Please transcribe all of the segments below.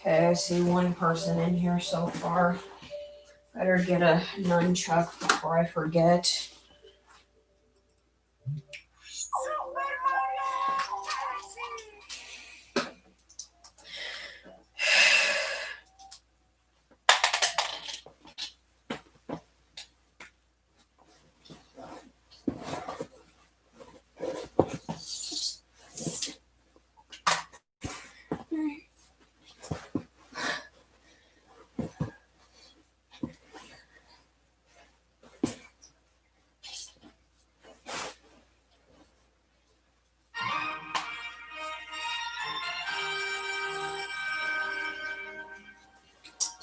Okay, I see one person in here so far. Better get a nunchuck before I forget.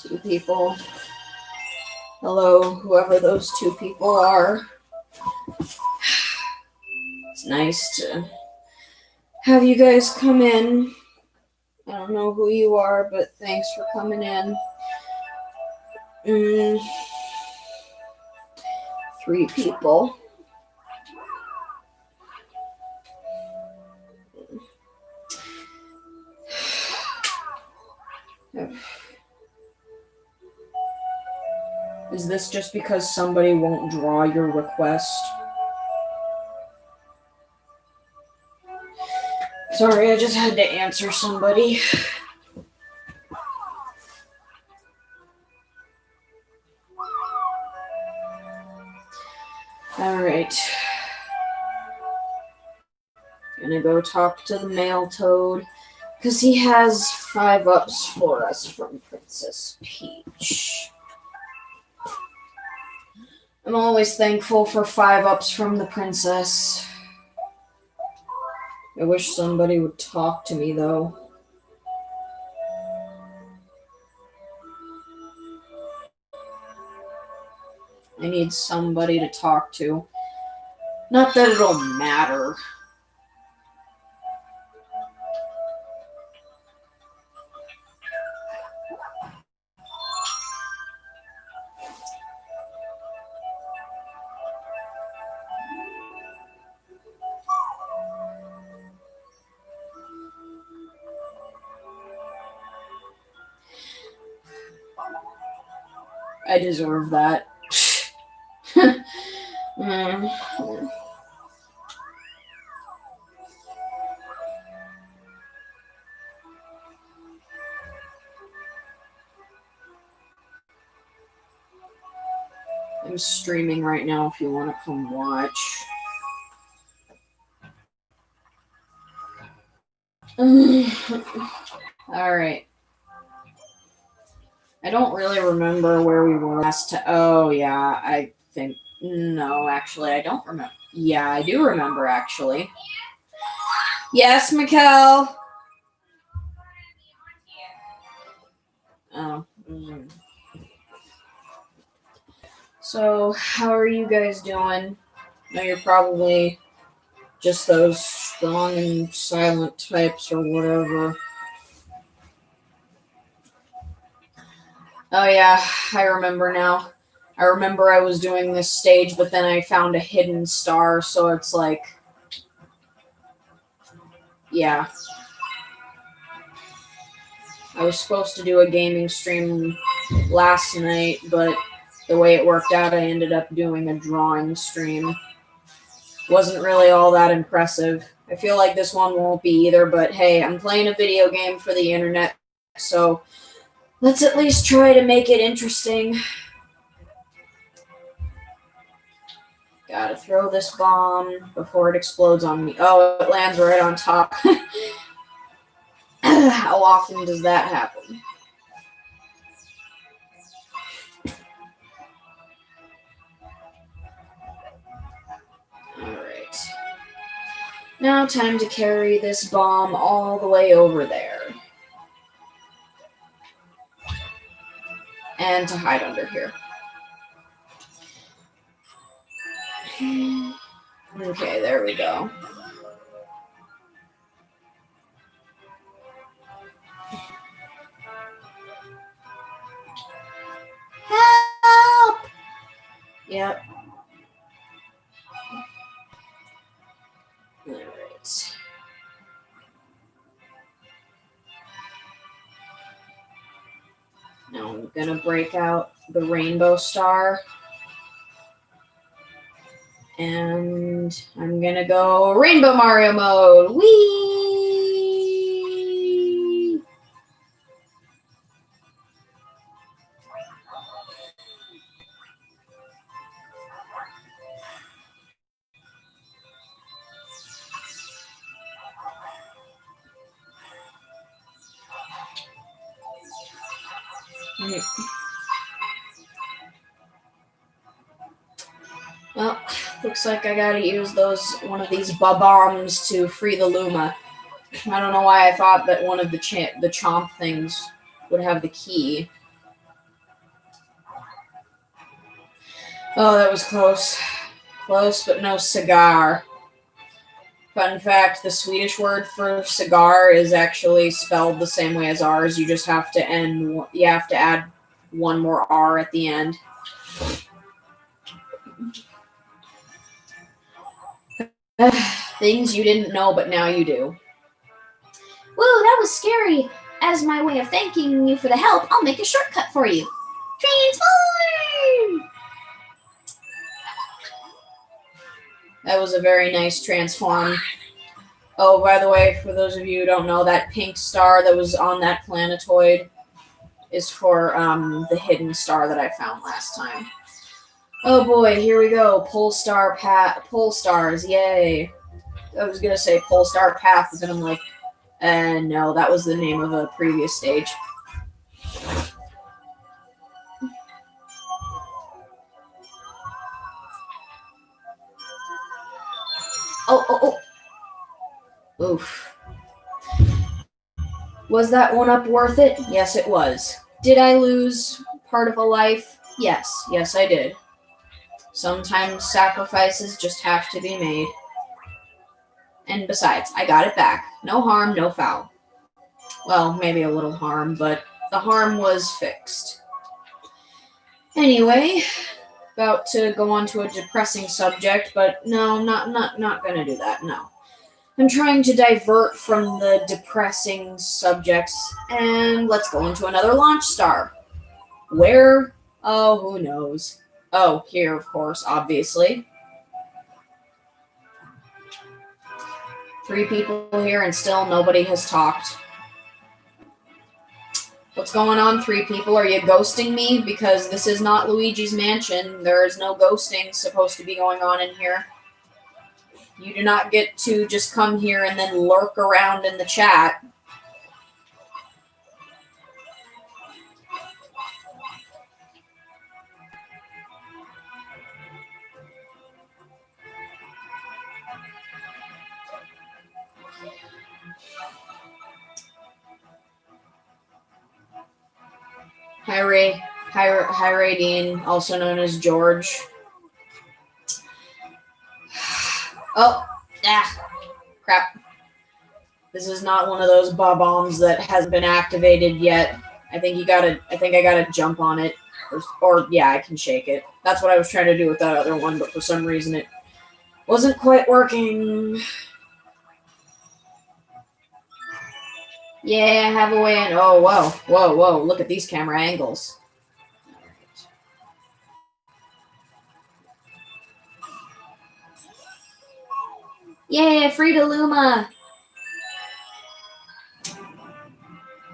Two people. Hello, whoever those two people are. It's nice to have you guys come in. I don't know who you are, but thanks for coming in. 3 people. Is this just because somebody won't draw your request? Sorry, I just had to answer somebody. Alright. Gonna go talk to the male toad, because he has 5 ups for us from Princess Peach. I'm always thankful for 5 ups from the princess. I wish somebody would talk to me, though. I need somebody to talk to. Not that it'll matter. I deserve that. I'm streaming right now if you want to come watch. Alright. I don't really remember where we were last time. Oh, yeah, I think... No, actually, I don't remember. Yeah, I do remember, actually. Yes, Mikkel? Oh. So, how are you guys doing? I know you're probably just those strong and silent types or whatever. Oh yeah, I remember now. I remember I was doing this stage, but then I found a hidden star, so it's like... Yeah. I was supposed to do a gaming stream last night, but the way it worked out, I ended up doing a drawing stream. Wasn't really all that impressive. I feel like this one won't be either, but hey, I'm playing a video game for the internet, so let's at least try to make it interesting. Gotta throw this bomb before it explodes on me. Oh, it lands right on top. How often does that happen? Alright. Now time to carry this bomb all the way over there. And to hide under here. Okay, there we go. Help! Yep. Alright. Now I'm gonna break out the rainbow star. And I'm gonna go Rainbow Mario mode. Whee! Well, looks like I gotta use one of these bombs to free the Luma. I don't know why I thought that one of the chomp things would have the key. Oh, that was close. Close, but no cigar. Fun fact, the Swedish word for cigar is actually spelled the same way as ours. You just have to add one more R at the end. Things you didn't know, but now you do. Whoa, that was scary. As my way of thanking you for the help, I'll make a shortcut for you. Transform! That was a very nice transform. Oh, by the way, for those of you who don't know, that pink star that was on that planetoid is for the hidden star that I found last time. Oh boy, here we go. Pole stars, yay. I was gonna say Pole Star Path, but then I'm like, no, that was the name of a previous stage. Oh. Oof. Was that one up worth it? Yes, it was. Did I lose part of a life? Yes, I did. Sometimes sacrifices just have to be made. And besides, I got it back. No harm, no foul. Well, maybe a little harm, but the harm was fixed. Anyway, about to go on to a depressing subject, but no, not gonna do that, no. I'm trying to divert from the depressing subjects, and let's go into another launch star. Where? Oh, who knows. Oh, here, of course, obviously. 3 people here, and still nobody has talked. What's going on, 3 people? Are you ghosting me? Because this is not Luigi's Mansion. There is no ghosting supposed to be going on in here. You do not get to just come here and then lurk around in the chat. Hi Ray Dean, also known as George. Oh, crap. This is not one of those bombs that has been activated yet. I think I gotta jump on it. Or yeah, I can shake it. That's what I was trying to do with that other one, but for some reason it wasn't quite working. Yeah, I have a way in. Oh, whoa. Look at these camera angles. Yeah, Frida Luma.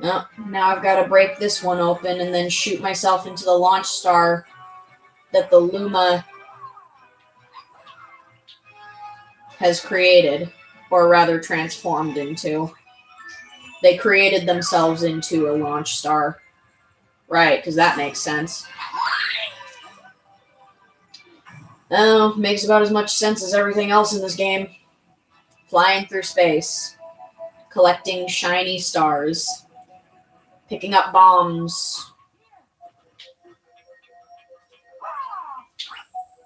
Oh, now I've got to break this one open and then shoot myself into the launch star that the Luma has created, or rather transformed into. They created themselves into a launch star. Right, because that makes sense. Oh, makes about as much sense as everything else in this game. Flying through space, collecting shiny stars, picking up bombs.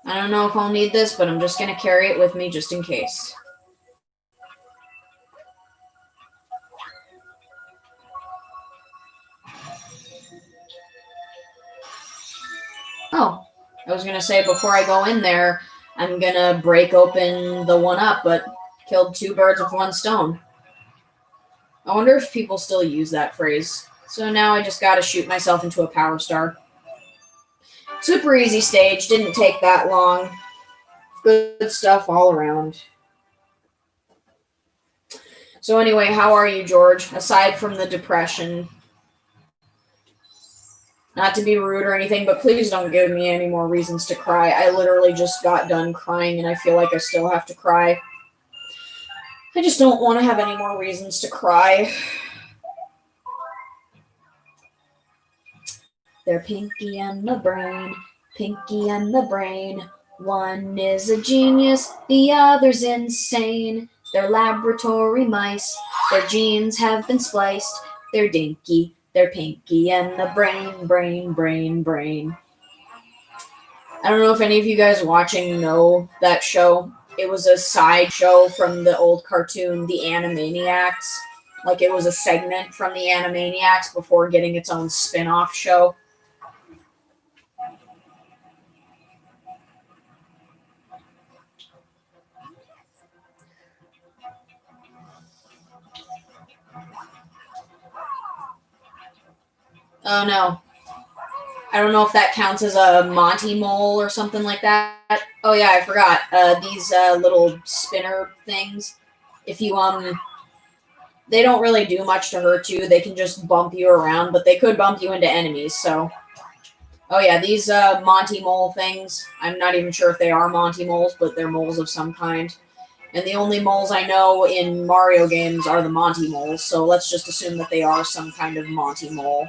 I don't know if I'll need this, but I'm just going to carry it with me just in case. Oh, I was going to say before I go in there, I'm going to break open the 1-up, but killed 2 birds with 1 stone. I wonder if people still use that phrase. So now I just got to shoot myself into a power star. Super easy stage, didn't take that long. Good stuff all around. So anyway, how are you, George? Aside from the depression. Not to be rude or anything, but please don't give me any more reasons to cry. I literally just got done crying and I feel like I still have to cry. I just don't want to have any more reasons to cry. They're Pinky and the Brain, Pinky and the Brain. One is a genius, the other's insane. They're laboratory mice, their genes have been spliced. They're dinky, they're Pinky and the Brain, brain, brain, brain. I don't know if any of you guys watching know that show. It was a side show from the old cartoon, The Animaniacs. Like it was a segment from The Animaniacs before getting its own spin-off show. Oh no. I don't know if that counts as a Monty mole or something like that. Oh yeah, I forgot. These little spinner things. If you they don't really do much to hurt you. They can just bump you around, but they could bump you into enemies. So, oh yeah, these Monty mole things. I'm not even sure if they are Monty moles, but they're moles of some kind. And the only moles I know in Mario games are the Monty moles. So let's just assume that they are some kind of Monty mole.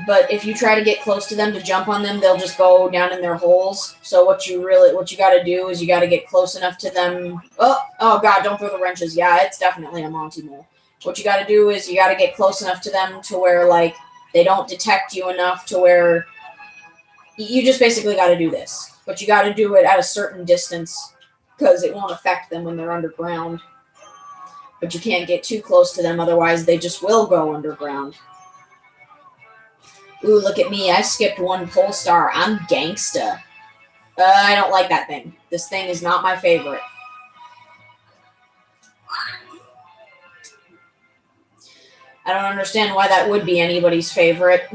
But if you try to get close to them to jump on them, they'll just go down in their holes. So what you got to do is you got to get close enough to them. Oh God, don't throw the wrenches. Yeah, it's definitely a Monty mole. What you got to do is you got to get close enough to them to where like they don't detect you enough to where you just basically got to do this. But you got to do it at a certain distance because it won't affect them when they're underground. But you can't get too close to them, otherwise they just will go underground. Ooh, look at me. I skipped 1 pole star. I'm gangsta. I don't like that thing. This thing is not my favorite. I don't understand why that would be anybody's favorite.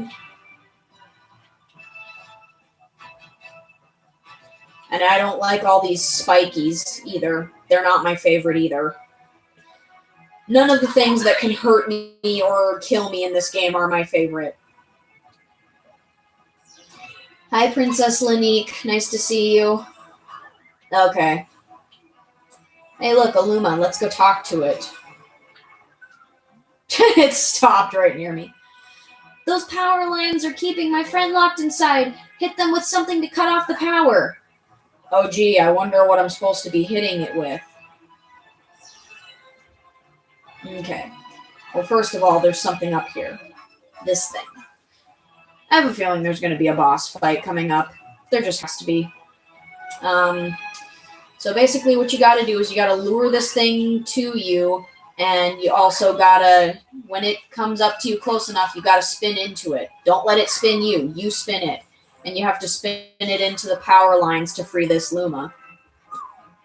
And I don't like all these spikies either. They're not my favorite either. None of the things that can hurt me or kill me in this game are my favorite. Hi, Princess Lanique. Nice to see you. Okay. Hey, look, a Luma. Let's go talk to it. It stopped right near me. Those power lines are keeping my friend locked inside. Hit them with something to cut off the power. Oh, gee, I wonder what I'm supposed to be hitting it with. Okay. Well, first of all, there's something up here. This thing. I have a feeling there's going to be a boss fight coming up. There just has to be. So basically what you got to do is you got to lure this thing to you, and you also got to, when it comes up to you close enough, you got to spin into it. Don't let it spin you. You spin it. And you have to spin it into the power lines to free this Luma.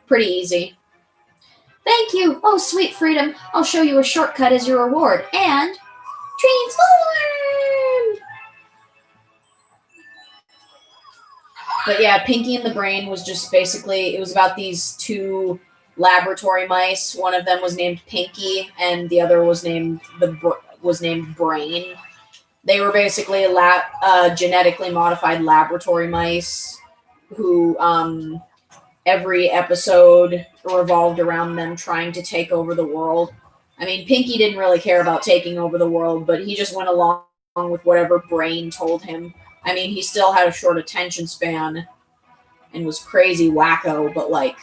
Pretty easy. Thank you. Oh, sweet freedom. I'll show you a shortcut as your reward. And transform! But yeah, Pinky and the Brain was just basically, it was about these 2 laboratory mice. One of them was named Pinky, and the other was named Brain. They were basically genetically modified laboratory mice. who every episode revolved around them trying to take over the world. I mean, Pinky didn't really care about taking over the world, but he just went along with whatever Brain told him. I mean, he still had a short attention span and was crazy wacko, but like,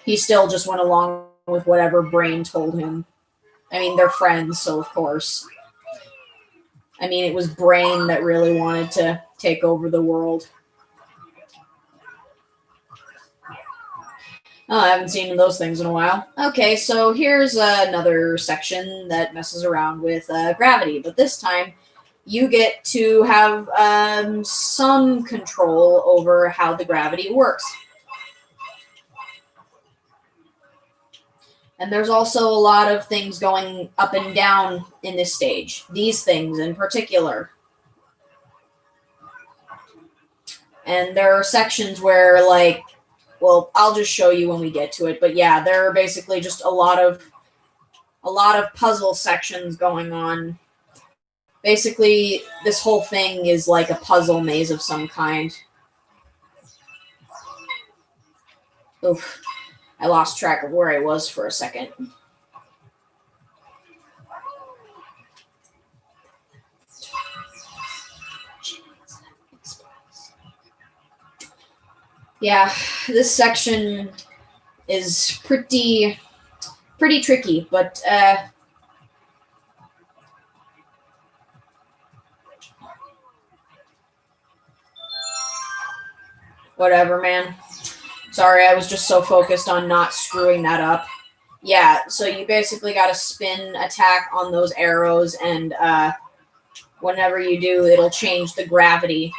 he still just went along with whatever Brain told him. I mean, they're friends, so of course. I mean, it was Brain that really wanted to take over the world. Oh, I haven't seen those things in a while. Okay, so here's another section that messes around with gravity, but this time you get to have some control over how the gravity works. And there's also a lot of things going up and down in this stage. These things in particular. And there are sections where, like, well, I'll just show you when we get to it. But yeah, there are basically just a lot of puzzle sections going on. Basically, this whole thing is like a puzzle maze of some kind. Oof. I lost track of where I was for a second. Yeah, this section is pretty tricky, but whatever, man. Sorry, I was just so focused on not screwing that up. Yeah, so you basically got to spin attack on those arrows, and whenever you do, it'll change the gravity.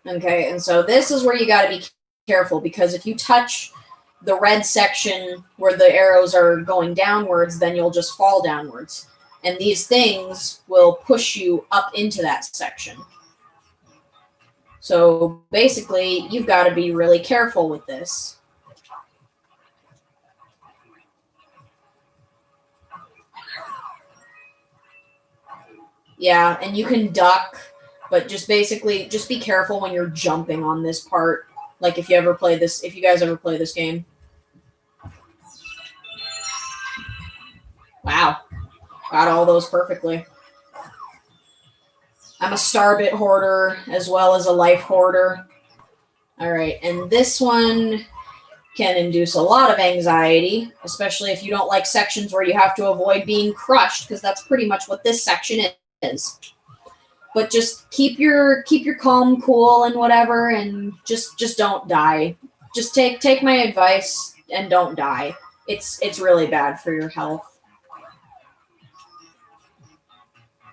Okay, and so this is where you got to be careful, because if you touch the red section where the arrows are going downwards, then you'll just fall downwards. And these things will push you up into that section. So basically, you've got to be really careful with this. Yeah, and you can duck, but just be careful when you're jumping on this part. Like if you guys ever play this game. Wow. Got all those perfectly. I'm a star bit hoarder as well as a life hoarder. All right, and this one can induce a lot of anxiety, especially if you don't like sections where you have to avoid being crushed, because that's pretty much what this section is. But just keep your calm, cool, and whatever, and just don't die. Just take my advice and don't die. It's really bad for your health.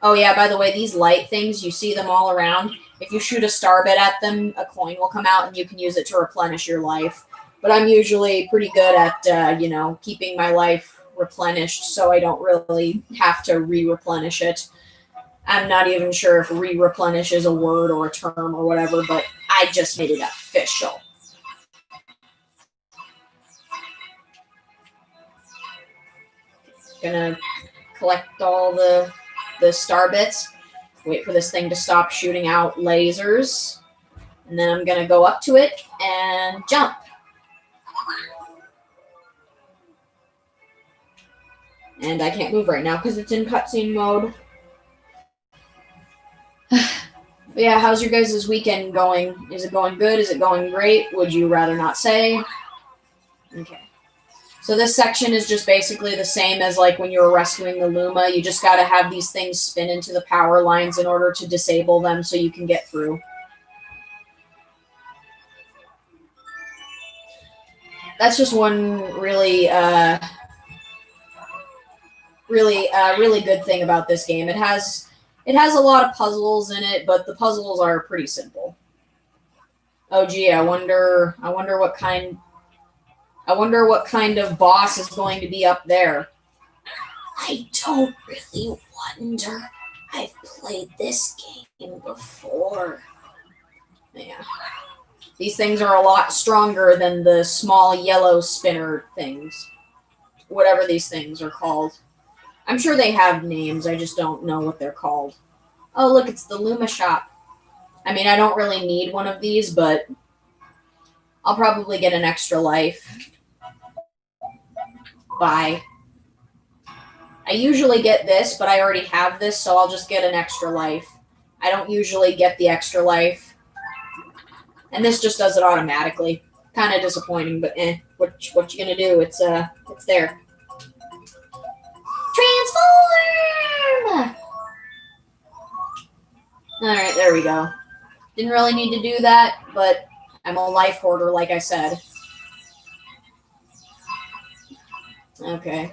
Oh yeah, by the way, these light things, you see them all around. If you shoot a star bit at them, a coin will come out and you can use it to replenish your life. But I'm usually pretty good at, keeping my life replenished, so I don't really have to re-replenish it. I'm not even sure if re-replenish is a word or a term or whatever, but I just made it official. Gonna collect all the star bits, wait for this thing to stop shooting out lasers, and then I'm gonna go up to it and jump. And I can't move right now because it's in cutscene mode. But yeah, how's your guys' weekend going? Is it going good? Is it going great? Would you rather not say? Okay. So this section is just basically the same as like when you were rescuing the Luma. You just got to have these things spin into the power lines in order to disable them so you can get through. That's just one really good thing about this game. It has a lot of puzzles in it, but the puzzles are pretty simple. Oh gee, I wonder what kind of boss is going to be up there. I don't really wonder. I've played this game before. Yeah. These things are a lot stronger than the small yellow spinner things. Whatever these things are called. I'm sure they have names, I just don't know what they're called. Oh, look, it's the Luma shop. I mean, I don't really need one of these, but I'll probably get an extra life. Bye. I usually get this, but I already have this, so I'll just get an extra life. I don't usually get the extra life. And this just does it automatically. Kind of disappointing, but what you gonna do? It's there. Transform! Alright, there we go. Didn't really need to do that, but I'm a life hoarder, like I said. Okay.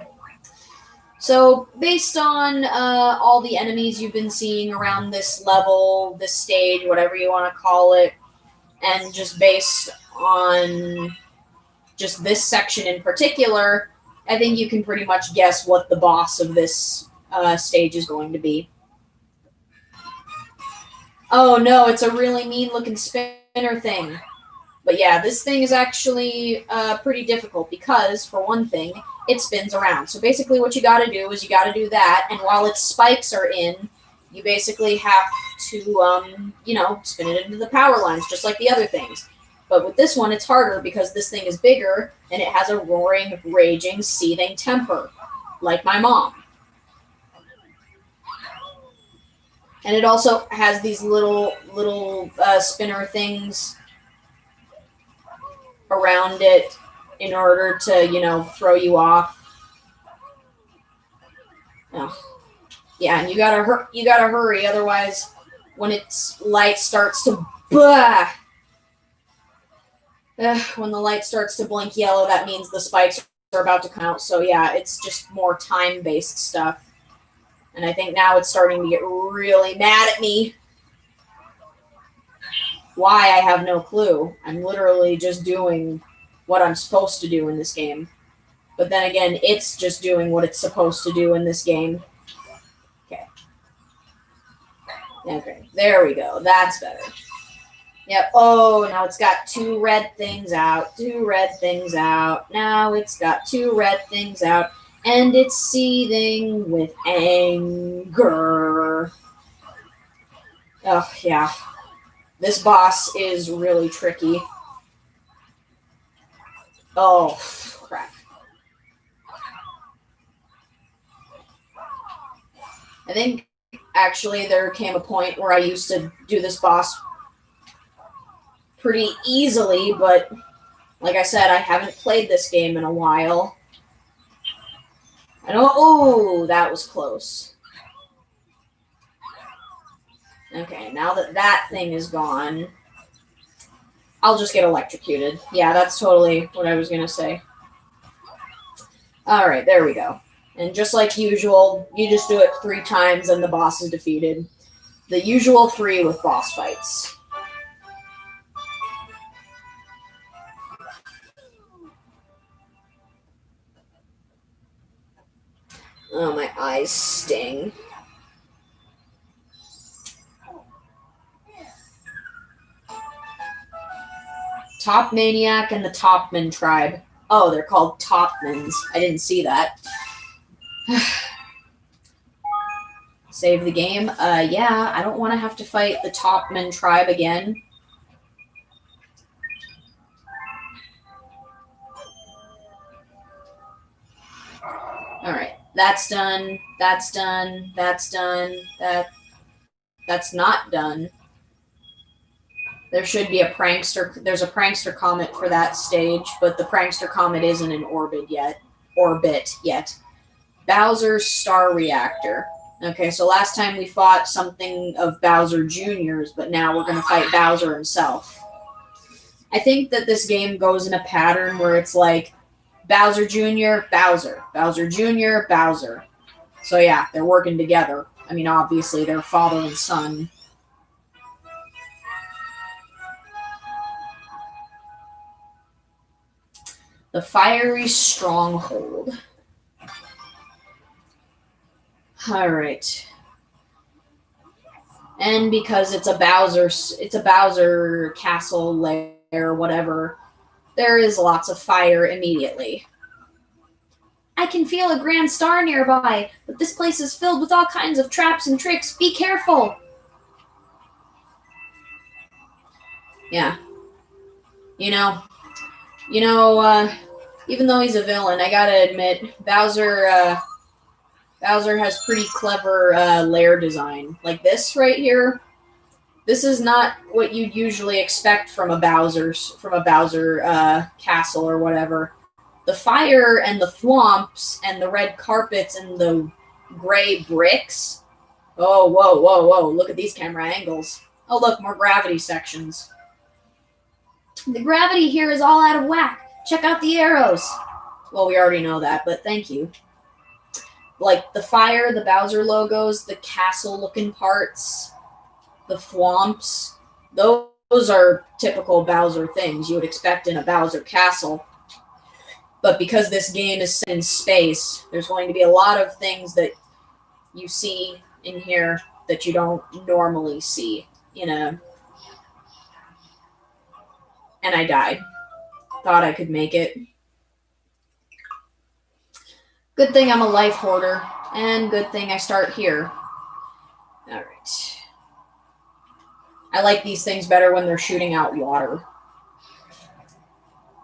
So, based on all the enemies you've been seeing around this level, this stage, whatever you want to call it, and just based on just this section in particular, I think you can pretty much guess what the boss of this stage is going to be. Oh no, it's a really mean-looking spinner thing. But yeah, this thing is actually pretty difficult because, for one thing, it spins around. So basically what you gotta do is you gotta do that, and while its spikes are in, you basically have to, spin it into the power lines, just like the other things. But with this one, it's harder because this thing is bigger, and it has a roaring, raging, seething temper, like my mom. And it also has these little spinner things around it in order to, throw you off. Oh. Yeah, and you gotta hurry, otherwise, when its light starts to when the light starts to blink yellow, that means the spikes are about to come out. So yeah, it's just more time-based stuff. And I think now it's starting to get really mad at me. Why, I have no clue. I'm literally just doing what I'm supposed to do in this game. But then again, it's just doing what it's supposed to do in this game. Okay, there we go. That's better. Yep. Oh, now it's got 2 red things out. 2 red things out. Now it's got 2 red things out. And it's seething with anger. Oh, yeah. This boss is really tricky. Oh, crap. I think, actually, there came a point where I used to do this boss pretty easily, but like I said, I haven't played this game in a while. I don't. Oh, that was close. Okay, now that that thing is gone, I'll just get electrocuted. Yeah, that's totally what I was going to say. Alright, there we go. And just like usual, you just do it 3 times and the boss is defeated. The usual 3 with boss fights. Oh, my eyes sting. Top Maniac and the Topman tribe. Oh, they're called Topmans. I didn't see that. Save the game. Yeah, I don't want to have to fight the Topman tribe again. Alright, that's done. That's done. That's done. That's not done. There should be a prankster. There's a prankster comet for that stage, but the prankster comet isn't in orbit yet. Bowser's Star Reactor. Okay, so last time we fought something of Bowser Jr.'s, but now we're going to fight Bowser himself. I think that this game goes in a pattern where it's like Bowser Jr., Bowser, Bowser Jr., Bowser. So yeah, they're working together. I mean, obviously, they're father and son. The Fiery Stronghold. Alright. And because it's a Bowser castle lair, whatever, there is lots of fire immediately. I can feel a grand star nearby, but this place is filled with all kinds of traps and tricks. Be careful! Yeah. You know, You know, even though he's a villain, I gotta admit, Bowser has pretty clever lair design. Like this right here. This is not what you'd usually expect from a Bowser castle or whatever. The fire and the thwomps and the red carpets and the gray bricks. Oh, whoa, whoa, whoa! Look at these camera angles. Oh, look, more gravity sections. The gravity here is all out of whack. Check out the arrows. Well, we already know that, but thank you. Like the fire, the Bowser logos, the castle-looking parts, the thwomps. Those are typical Bowser things you would expect in a Bowser castle. But because this game is set in space, there's going to be a lot of things that you see in here that you don't normally see in a... And I died. Thought I could make it. Good thing I'm a life hoarder, and good thing I start here. Alright. I like these things better when they're shooting out water.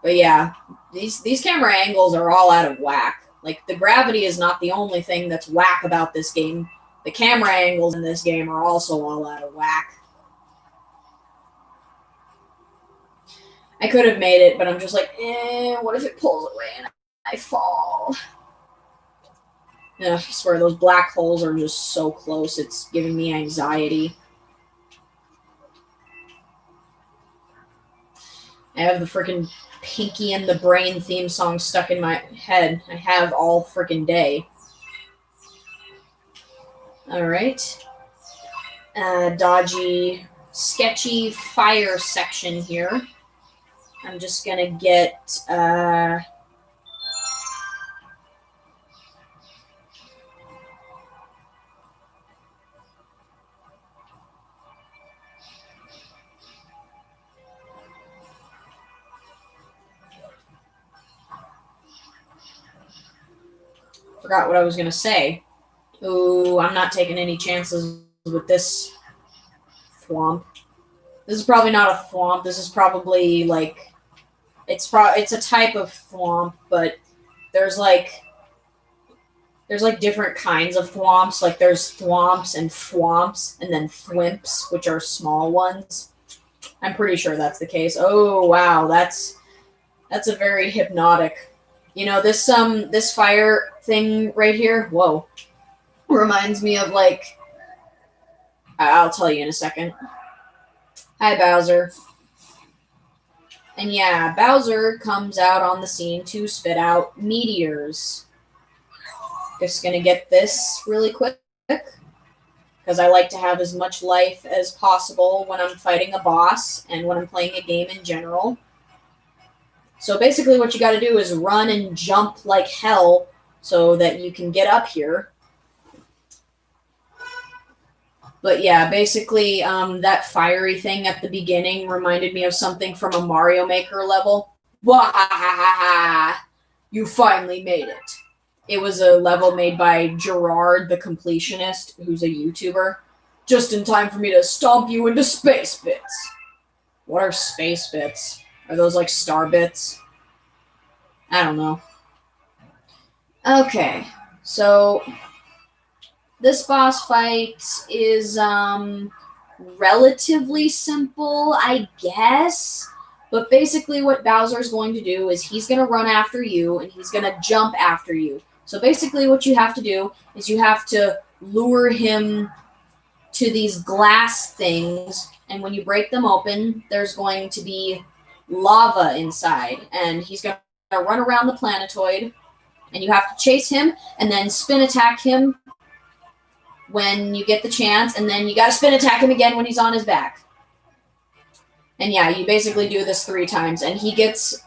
But yeah, these camera angles are all out of whack. Like, the gravity is not the only thing that's whack about this game. The camera angles in this game are also all out of whack. I could have made it, but I'm just like, what if it pulls away and I fall? Ugh, I swear, those black holes are just so close, it's giving me anxiety. I have the freaking Pinky and the Brain theme song stuck in my head. I have all freaking day. Alright. Dodgy, sketchy fire section here. I'm just gonna get... Forgot what I was going to say. Ooh, I'm not taking any chances with this thwomp. This is probably not a thwomp. This is probably, like... It's a type of thwomp, but there's different kinds of thwomps. Like, there's thwomps and thwomps, and then thwimps, which are small ones. I'm pretty sure that's the case. Oh, wow, that's a very hypnotic... You know, this fire thing right here, whoa, reminds me of, like, I'll tell you in a second. Hi, Bowser. And yeah, Bowser comes out on the scene to spit out meteors. Just gonna get this really quick, because I like to have as much life as possible when I'm fighting a boss and when I'm playing a game in general. So basically what you gotta do is run and jump like hell so that you can get up here. But yeah, basically that fiery thing at the beginning reminded me of something from a Mario Maker level. Wahahaha! You finally made it. It was a level made by Gerard the Completionist, who's a YouTuber. Just in time for me to stomp you into space bits. What are space bits? Are those like star bits? I don't know. Okay, so this boss fight is relatively simple, I guess. But basically what Bowser's going to do is he's going to run after you and he's going to jump after you. So basically what you have to do is you have to lure him to these glass things, and when you break them open, there's going to be lava inside, and he's going to run around the planetoid, and you have to chase him and then spin attack him when you get the chance, and then you got to spin attack him again when he's on his back. And yeah, you basically do this 3 times, and he gets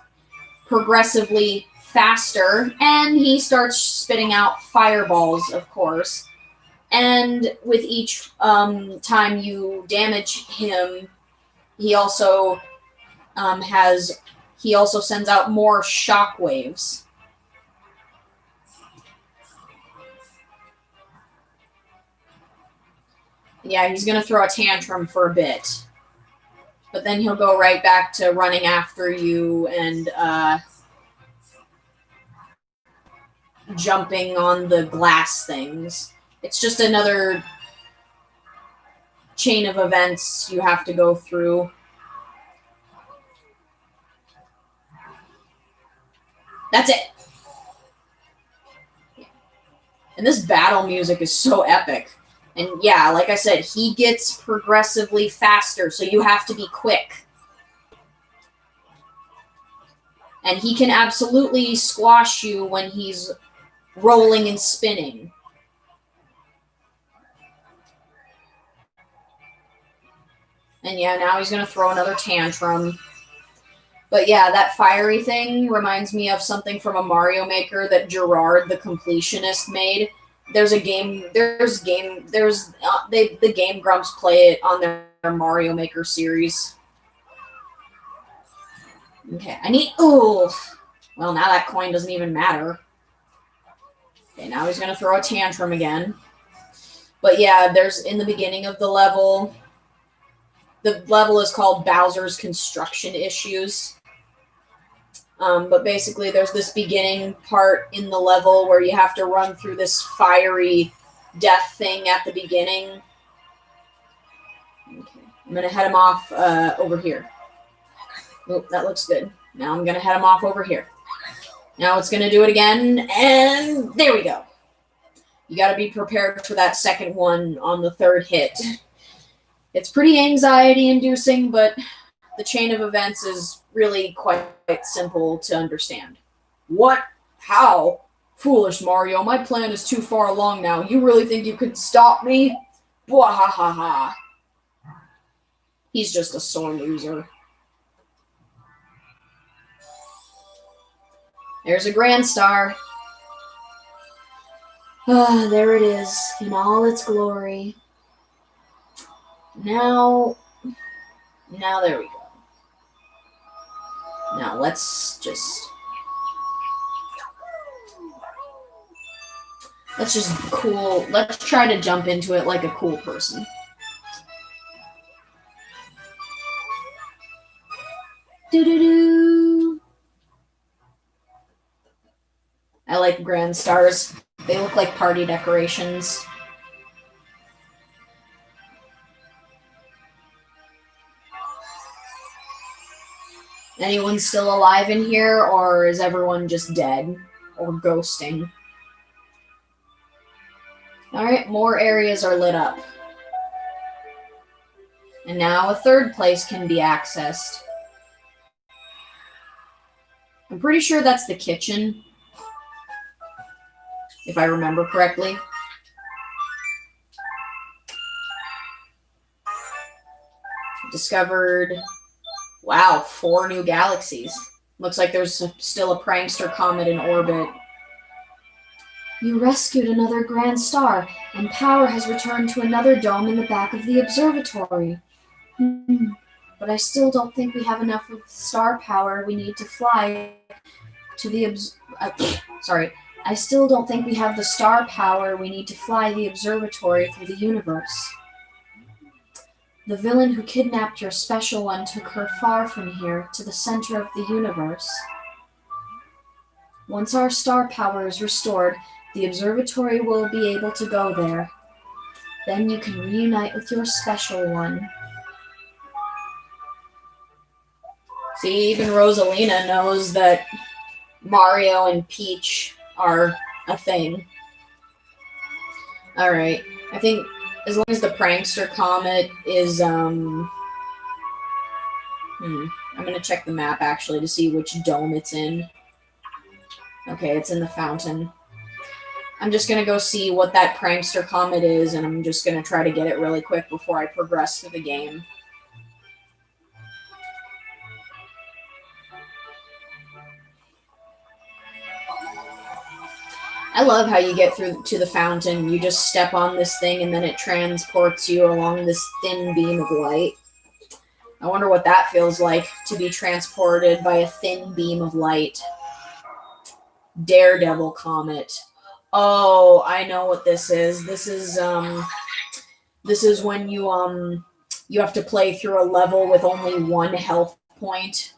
progressively faster, and he starts spitting out fireballs, of course. And with each time you damage him, he also sends out more shockwaves. Yeah, he's gonna throw a tantrum for a bit. but then he'll go right back to running after you and jumping on the glass things. It's just another chain of events you have to go through. That's it. And this battle music is so epic. And yeah, like I said, he gets progressively faster, so you have to be quick. And he can absolutely squash you when he's rolling and spinning. And yeah, now he's going to throw another tantrum. But yeah, that fiery thing reminds me of something from a Mario Maker that Gerard, the completionist, made. There's the Game Grumps play it on their Mario Maker series. Okay, well, now that coin doesn't even matter. Okay, now he's going to throw a tantrum again. But yeah, there's in the beginning of the level is called Bowser's Construction Issues. But basically, there's this beginning part in the level where you have to run through this fiery death thing at the beginning. Okay, I'm going to head him off over here. Oh, that looks good. Now I'm going to head him off over here. Now it's going to do it again, and there we go. You got to be prepared for that second one on the third hit. It's pretty anxiety-inducing, but the chain of events is really quite simple to understand. What? How? Foolish Mario, my plan is too far along now. You really think you could stop me? Bwahahaha. He's just a sore loser. There's a Grand Star. Ah, there it is, in all its glory. Now there we go. Now let's just let's try to jump into it like a cool person. Doo-doo-doo. I like Grand Stars. They look like party decorations. Anyone still alive in here, or is everyone just dead or ghosting? Alright, more areas are lit up. And now a third place can be accessed. I'm pretty sure that's the kitchen, if I remember correctly. Discovered, wow, 4 new galaxies. Looks like there's still a prankster comet in orbit. You rescued another grand star, and power has returned to another dome in the back of the observatory. But I still don't think we have enough of star power we need to fly to the I still don't think we have the star power we need to fly the observatory through the universe. The villain who kidnapped your special one took her far from here, to the center of the universe. Once our star power is restored, the observatory will be able to go there. Then you can reunite with your special one. See, even Rosalina knows that Mario and Peach are a thing. Alright, I think as long as the prankster comet is, I'm gonna check the map actually to see which dome it's in. Okay, it's in the fountain. I'm just gonna go see what that prankster comet is, and I'm just gonna try to get it really quick before I progress through the game. I love how you get through to the fountain. You just step on this thing and then it transports you along this thin beam of light. I wonder what that feels like, to be transported by a thin beam of light. Daredevil Comet. Oh, I know what this is. This is when you you have to play through a level with only one health point.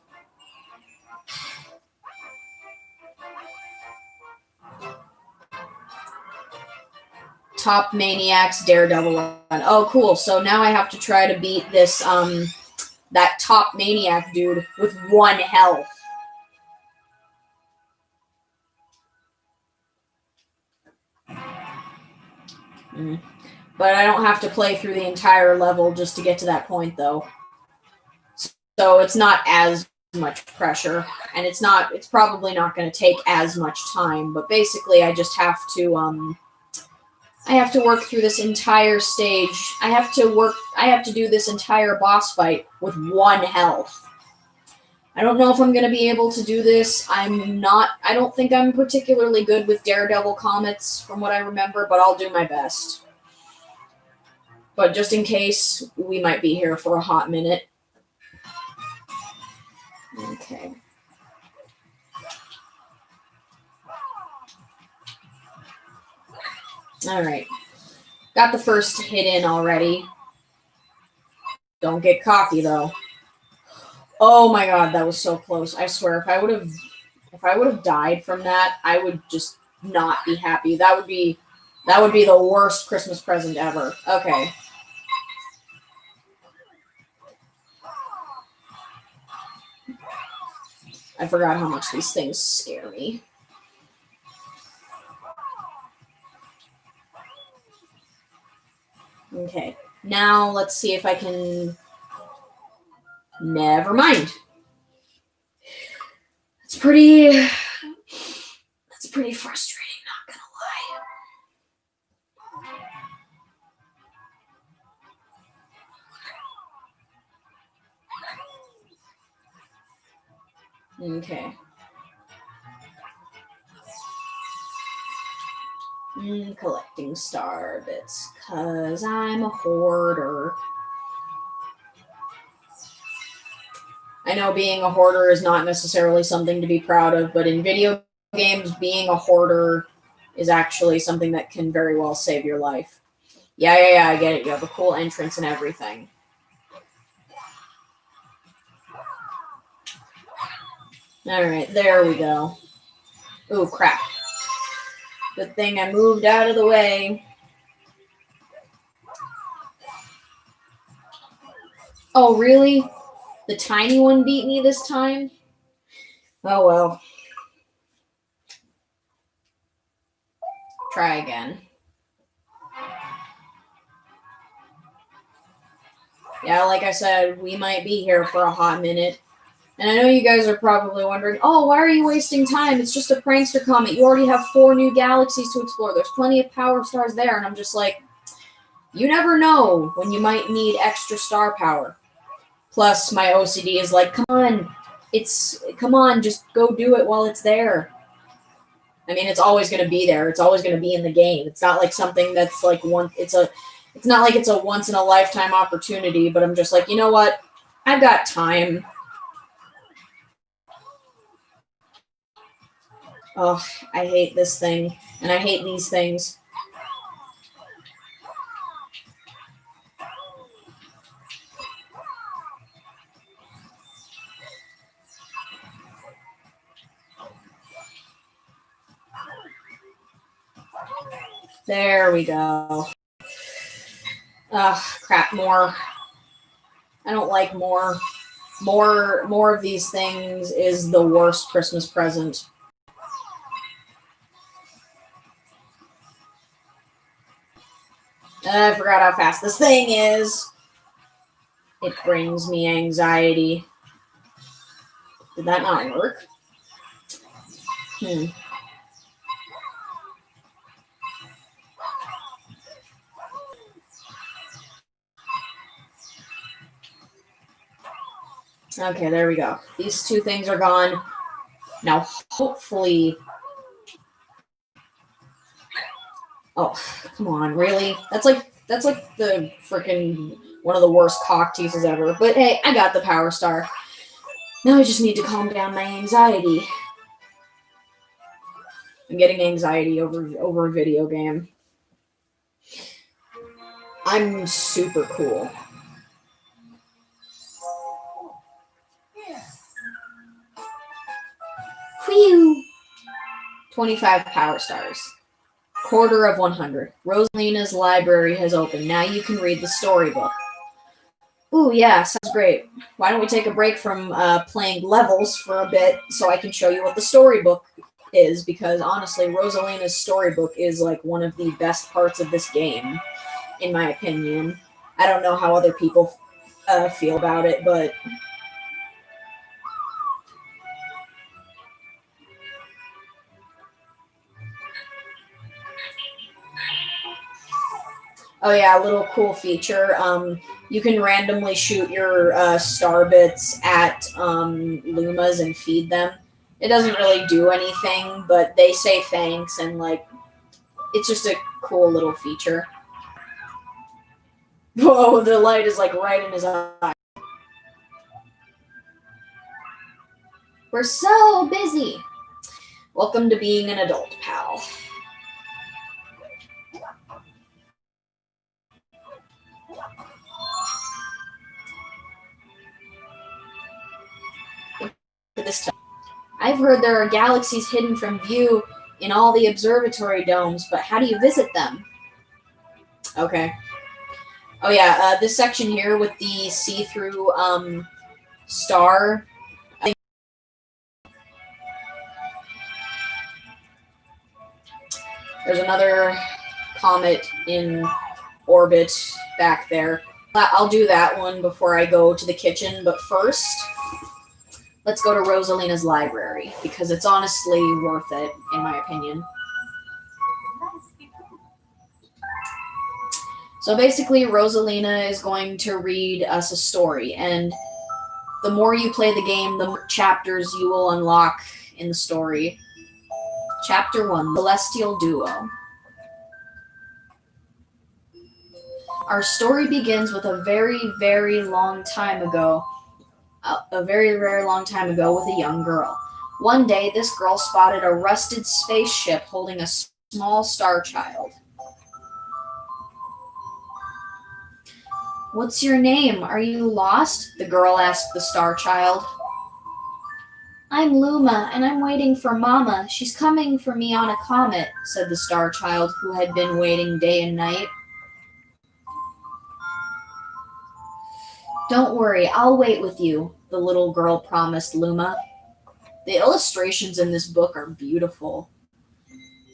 Top Maniacs Daredevil run. Oh, cool. So now I have to try to beat this, that top Maniac dude with one health. But I don't have to play through the entire level just to get to that point, though. So it's not as much pressure, and it's probably not going to take as much time. But basically, I just have to work through this entire stage. I have to do this entire boss fight with one health. I don't know if I'm going to be able to do this. I don't think I'm particularly good with Daredevil comets from what I remember, but I'll do my best. But just in case, we might be here for a hot minute. Okay. Alright. Got the first hit in already. Don't get cocky, though. Oh my god, that was so close. I swear, if I would have died from that, I would just not be happy. That would be the worst Christmas present ever. Okay. I forgot how much these things scare me. Okay. Now let's see if I can... Never mind. That's pretty frustrating, not gonna lie. Okay. Collecting star bits, 'cause I'm a hoarder. I know being a hoarder is not necessarily something to be proud of, but in video games, being a hoarder is actually something that can very well save your life. Yeah, I get it. You have a cool entrance and everything. Alright, there we go. Ooh, crap. Good thing I moved out of the way. Oh, really? The tiny one beat me this time? Oh, well. Try again. Yeah, like I said, we might be here for a hot minute. And I know you guys are probably wondering, oh, why are you wasting time? It's just a prankster comet. You already have 4 new galaxies to explore. There's plenty of power stars there. And I'm just like, you never know when you might need extra star power. Plus, my OCD is like, come on, just go do it while it's there. I mean, it's always going to be there. It's always going to be in the game. It's not like something that's like it's not like it's a once in a lifetime opportunity, but I'm just like, you know what? I've got time. Oh, I hate this thing, and I hate these things. There we go. Ugh, crap, more. I don't like more. More of these things is the worst Christmas present. I forgot how fast this thing is. It brings me anxiety. Did that not work? Okay, there we go. These 2 things are gone. Now, hopefully... Oh, come on, really? That's like the freaking one of the worst cock teases ever. But hey, I got the power star. Now I just need to calm down my anxiety. I'm getting anxiety over a video game. I'm super cool. Phew! 25 power stars. Quarter of 100. Rosalina's library has opened. Now you can read the storybook. Ooh, yeah, sounds great. Why don't we take a break from playing levels for a bit so I can show you what the storybook is? Because honestly, Rosalina's storybook is like one of the best parts of this game, in my opinion. I don't know how other people feel about it, but oh yeah, a little cool feature. You can randomly shoot your star bits at Lumas and feed them. It doesn't really do anything, but they say thanks, and like it's just a cool little feature. Whoa, the light is like right in his eye. We're so busy. Welcome to being an adult, pal. This time. I've heard there are galaxies hidden from view in all the observatory domes, but how do you visit them? Okay. Oh yeah, this section here with the see-through star. There's another comet in orbit back there. I'll do that one before I go to the kitchen, but first, let's go to Rosalina's library, because it's honestly worth it, in my opinion. So basically, Rosalina is going to read us a story, and the more you play the game, the more chapters you will unlock in the story. Chapter 1, Celestial Duo. Our story begins with a very, very long time ago. A very, very long time ago with a young girl. One day, this girl spotted a rusted spaceship holding a small star child. "What's your name? Are you lost?" the girl asked the star child. "I'm Luma, and I'm waiting for Mama. She's coming for me on a comet," said the star child, who had been waiting day and night. "Don't worry, I'll wait with you," the little girl promised Luma. The illustrations in this book are beautiful.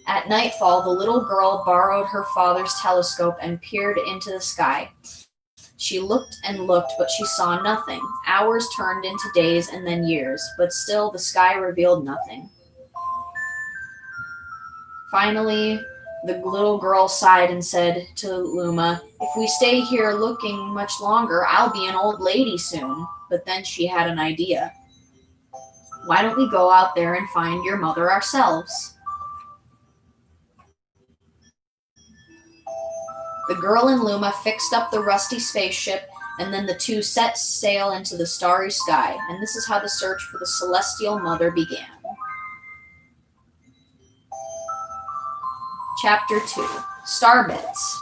At nightfall, the little girl borrowed her father's telescope and peered into the sky. She looked and looked, but she saw nothing. Hours turned into days and then years, but still the sky revealed nothing. Finally, the little girl sighed and said to Luma, "If we stay here looking much longer, I'll be an old lady soon." But then she had an idea. "Why don't we go out there and find your mother ourselves?" The girl and Luma fixed up the rusty spaceship, and then the two set sail into the starry sky, and this is how the search for the celestial mother began. Chapter 2, Starbits.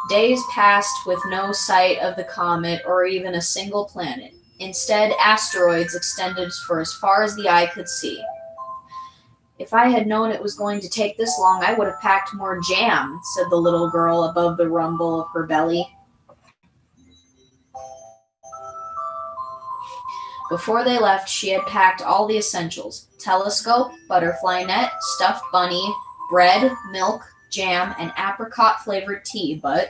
Days passed with no sight of the comet or even a single planet. Instead, asteroids extended for as far as the eye could see. "If I had known it was going to take this long, I would have packed more jam," said the little girl above the rumble of her belly. Before they left, she had packed all the essentials: telescope, butterfly net, stuffed bunny, bread, milk, jam, and apricot-flavored tea, but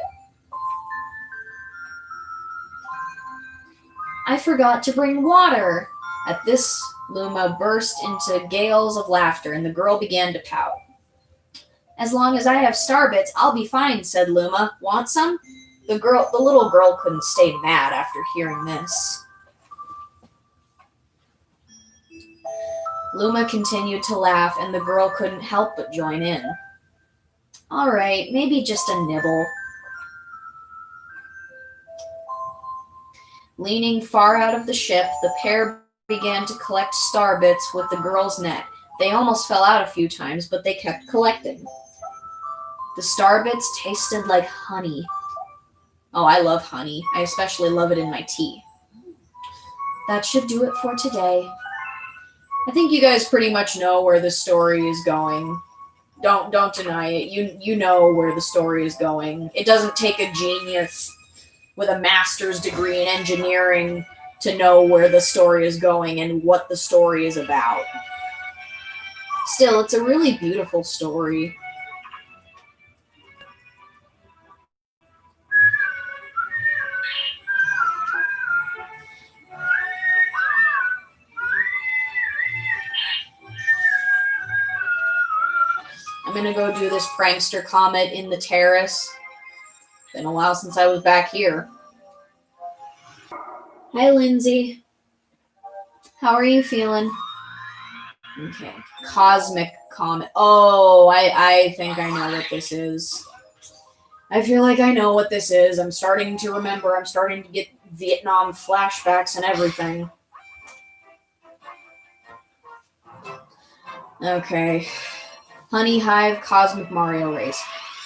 "I forgot to bring water." At this, Luma burst into gales of laughter, and the girl began to pout. "As long as I have starbits, I'll be fine," said Luma. "Want some?" The little girl couldn't stay mad after hearing this. Luma continued to laugh, and the girl couldn't help but join in. "All right, maybe just a nibble." Leaning far out of the ship, the pair began to collect starbits with the girl's net. They almost fell out a few times, but they kept collecting. The starbits tasted like honey. Oh, I love honey. I especially love it in my tea. that should do it for today. I think you guys pretty much know where the story is going. Don't deny it. You know where the story is going. It doesn't take a genius with a master's degree in engineering to know where the story is going and what the story is about. Still, it's a really beautiful story. I'm gonna go do this prankster comet in the terrace. Been a while since I was back here. Hi, Lindsay. How are you feeling? Okay. Cosmic comet. Oh, I think I know what this is. I feel like I know what this is. I'm starting to remember. I'm starting to get Vietnam flashbacks and everything. Okay. Honey Hive Cosmic Mario Race.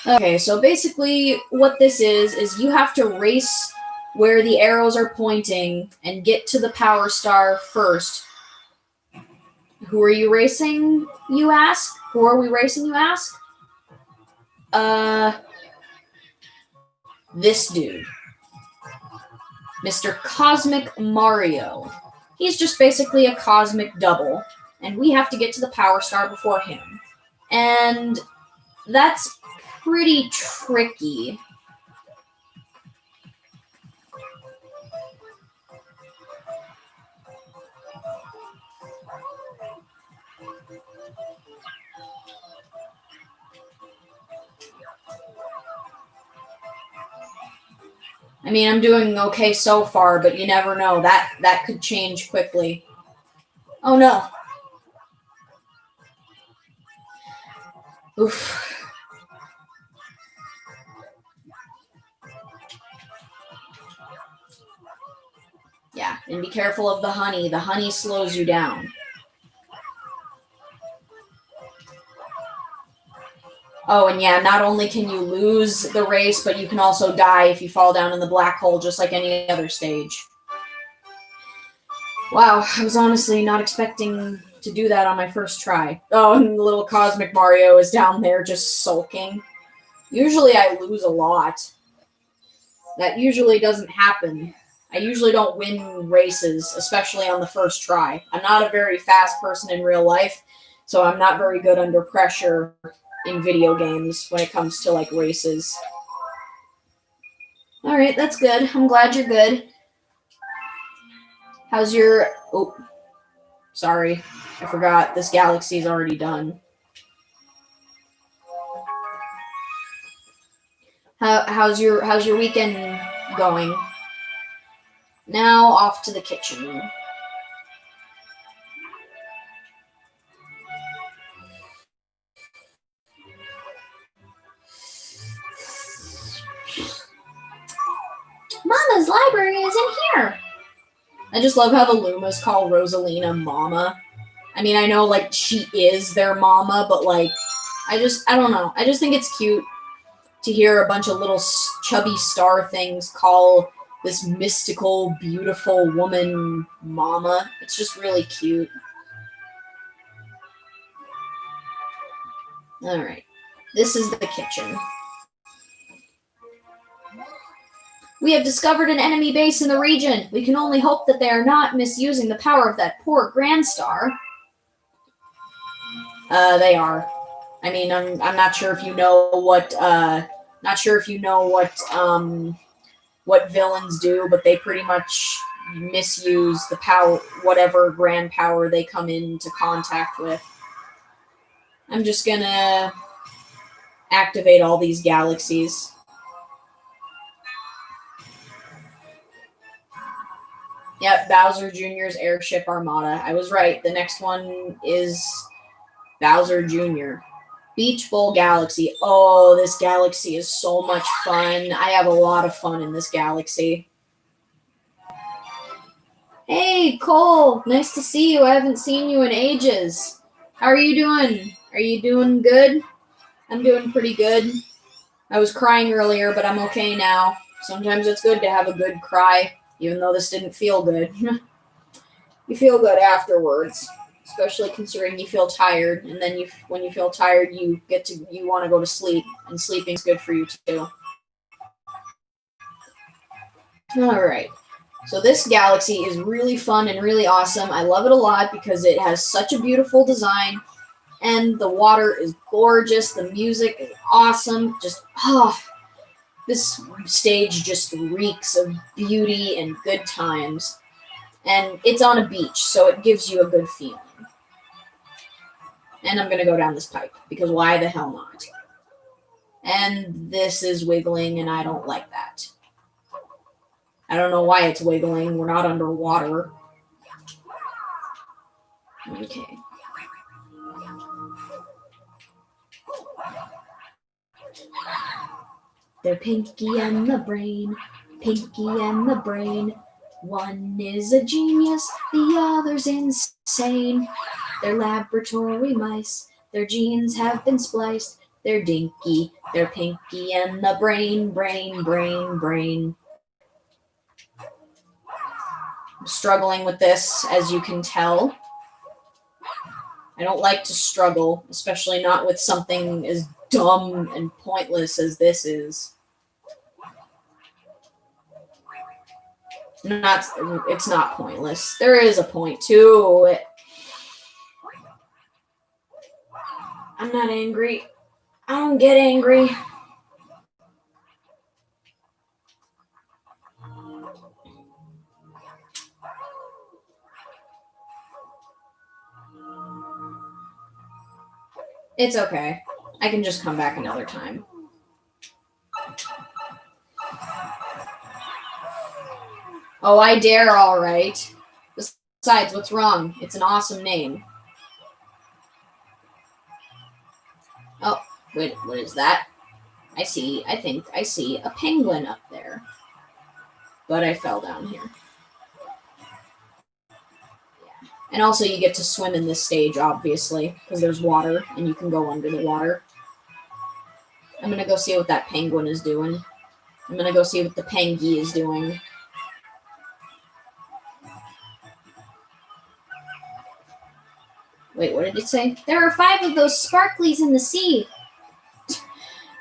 Okay, so basically what this is you have to race where the arrows are pointing and get to the Power Star first. Who are you racing, you ask? Who are we racing, you ask? This dude. Mr. Cosmic Mario. He's just basically a cosmic double, and we have to get to the Power Star before him. And that's pretty tricky. I mean, I'm doing okay so far, but you never know. That could change quickly. Oh no. Oof. Yeah, and be careful of the honey. The honey slows you down. Oh, and yeah, not only can you lose the race, but you can also die if you fall down in the black hole, just like any other stage. Wow, I was honestly not expecting to do that on my first try. Oh, and the little Cosmic Mario is down there just sulking. Usually I lose a lot. That usually doesn't happen. I usually don't win races, especially on the first try. I'm not a very fast person in real life, so I'm not very good under pressure in video games when it comes to like races. All right, that's good. I'm glad you're good. How's your... Oh, sorry. I forgot. This galaxy's already done. How's your weekend going? Now off to the kitchen. Mama's library is in here. I just love how the Lumas call Rosalina Mama. I mean, I know, like, she is their mama, but, like, I don't know. I just think it's cute to hear a bunch of little chubby star things call this mystical, beautiful woman mama. It's just really cute. All right. This is the kitchen. We have discovered an enemy base in the region. We can only hope that they are not misusing the power of that poor Grand Star. They are. I mean, I'm not sure if you know what what villains do, but they pretty much misuse the power, whatever grand power they come into contact with. I'm just gonna activate all these galaxies. Yep, Bowser Jr.'s Airship Armada. I was right. The next one is Bowser Jr. Beach Bowl Galaxy. Oh, this galaxy is so much fun. I have a lot of fun in this galaxy. Hey, Cole. Nice to see you. I haven't seen you in ages. How are you doing? Are you doing good? I'm doing pretty good. I was crying earlier, but I'm okay now. Sometimes it's good to have a good cry, even though this didn't feel good. you feel good afterwards, especially considering you feel tired, and then when you feel tired, you want to go to sleep, and sleeping's good for you too. All right. So this galaxy is really fun and really awesome. I love it a lot because it has such a beautiful design, and the water is gorgeous. The music is awesome. This stage just reeks of beauty and good times. And it's on a beach, so it gives you a good feeling. And I'm gonna go down this pipe, because why the hell not? And this is wiggling, and I don't like that. I don't know why it's wiggling. We're not underwater. Okay. They're Pinky and the Brain, Pinky and the Brain. One is a genius, the other's insane. They're laboratory mice, their genes have been spliced. They're Dinky, they're Pinky and the Brain, Brain, Brain, Brain. I'm struggling with this, as you can tell. I don't like to struggle, especially not with something as dumb and pointless as this is. It's not pointless. There is a point to it. I'm not angry. I don't get angry. It's okay. I can just come back another time. Oh, I dare, all right. Besides, what's wrong? It's an awesome name. Oh, wait, what is that? I think I see a penguin up there. But I fell down here. Yeah. And also you get to swim in this stage, obviously, because there's water, and you can go under the water. I'm gonna go see what that penguin is doing. I'm gonna go see what the pengy is doing. Wait, what did it say? There are 5 of those sparklies in the sea.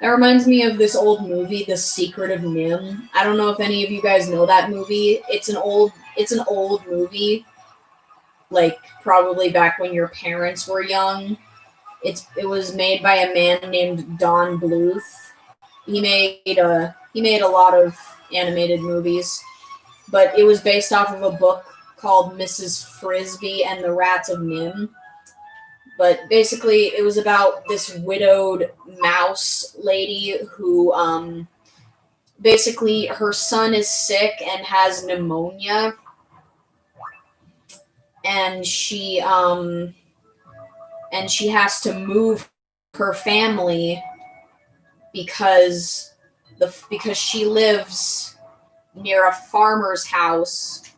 That reminds me of this old movie, The Secret of Nim. I don't know if any of you guys know that movie. It's an old movie, like probably back when your parents were young. It was made by a man named Don Bluth. He made a lot of animated movies, but it was based off of a book called Mrs. Frisbee and the Rats of Nim. But basically, it was about this widowed mouse lady who, basically, her son is sick and has pneumonia, and she has to move her family because she lives near a farmer's house.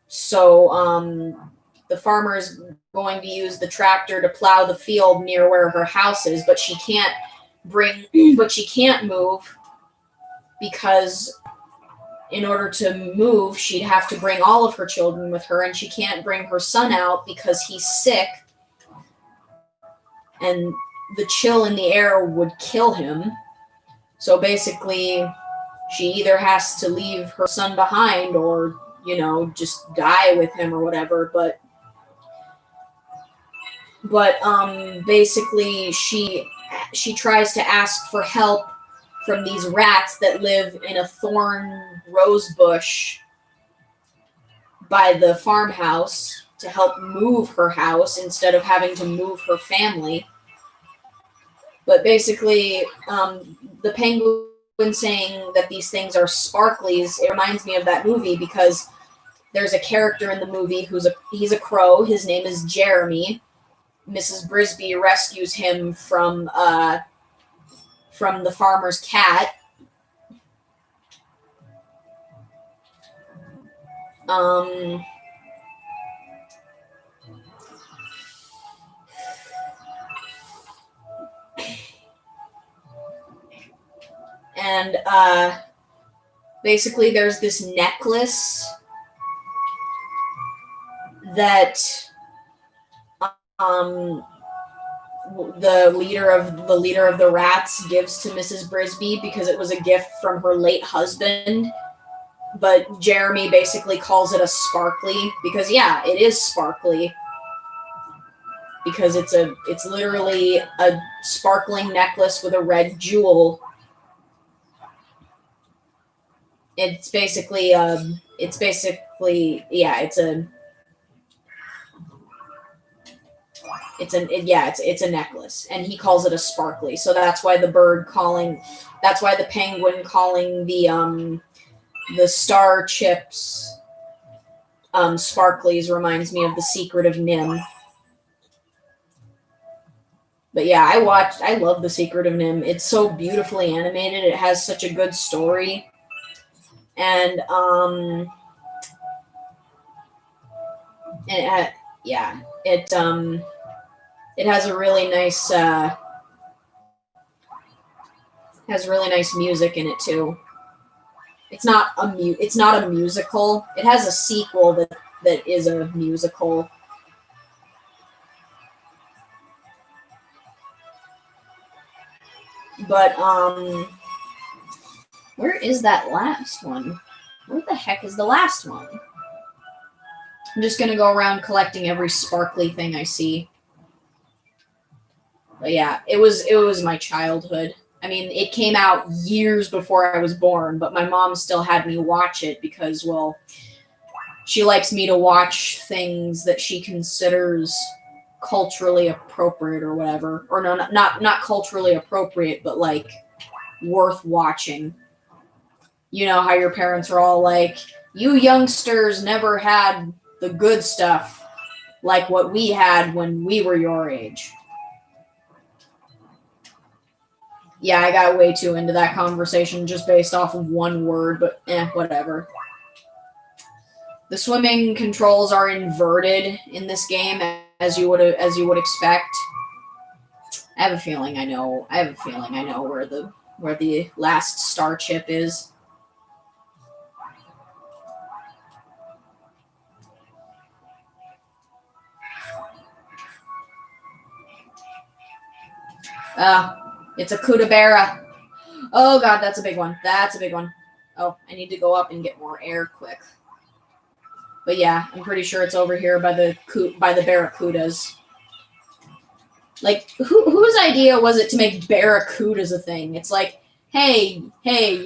So, the farmer is going to use the tractor to plow the field near where her house is, but she can't move because in order to move, she'd have to bring all of her children with her, and she can't bring her son out because he's sick, and the chill in the air would kill him. So basically, she either has to leave her son behind or, just die with him or whatever, but basically she tries to ask for help from these rats that live in a thorn rose bush by the farmhouse to help move her house instead of having to move her family. But basically, the penguin saying that these things are sparklies, it reminds me of that movie because there's a character in the movie he's a crow. His name is Jeremy. Mrs. Brisby rescues him from the farmer's cat. And basically there's this necklace that um the leader of the rats gives to Mrs. Brisby because it was a gift from her late husband. But Jeremy basically calls it a sparkly because yeah, it is sparkly. Because it's literally a sparkling necklace with a red jewel. It's basically yeah, it's a necklace, and he calls it a sparkly. So that's why the penguin calling the star chips sparklies reminds me of the Secret of Nim. But yeah, I love The Secret of Nim. It's so beautifully animated. It has such a good story. And it has a really nice music in it too. It's not a musical. It has a sequel that is a musical. But where is that last one? Where the heck is the last one? I'm just gonna go around collecting every sparkly thing I see. But yeah, it was my childhood. I mean, it came out years before I was born, but my mom still had me watch it because, well, she likes me to watch things that she considers culturally appropriate or whatever. Or no, not culturally appropriate, but like worth watching. You know how your parents are all like, you youngsters never had the good stuff like what we had when we were your age. Yeah, I got way too into that conversation just based off of one word, but whatever. The swimming controls are inverted in this game, as you would expect. I have a feeling I know where the last star chip is. It's a Kookaburra. Oh god, that's a big one. That's a big one. Oh, I need to go up and get more air quick. But yeah, I'm pretty sure it's over here by the barracudas. Like, whose idea was it to make barracudas a thing? It's like, hey, hey,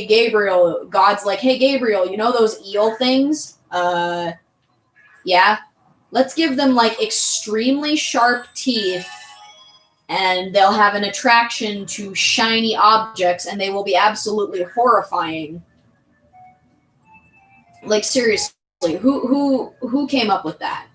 Gabriel. God's like, hey, Gabriel, you know those eel things? Yeah. Let's give them, like, extremely sharp teeth, and they'll have an attraction to shiny objects, and they will be absolutely horrifying. Like, seriously, who came up with that?